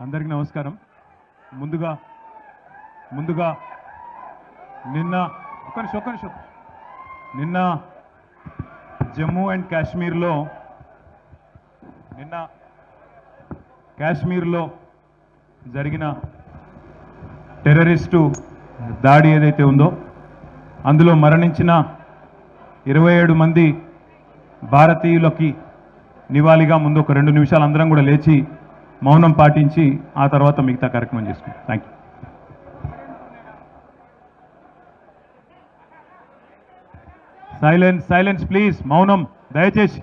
అందరికీ నమస్కారం. ముందుగా నిన్న జమ్మూ అండ్ కాశ్మీర్లో జరిగిన టెర్రరిస్టు దాడి ఏదైతే ఉందో అందులో మరణించిన 27 మంది భారతీయులకి నివాళిగా ముందు ఒక 2 నిమిషాలు అందరం కూడా లేచి మౌనం పాటించి ఆ తర్వాత మిగతా కార్యక్రమం చేసుకుంటాం. Thank you. సైలెన్స్ ప్లీజ్, మౌనం దయచేసి.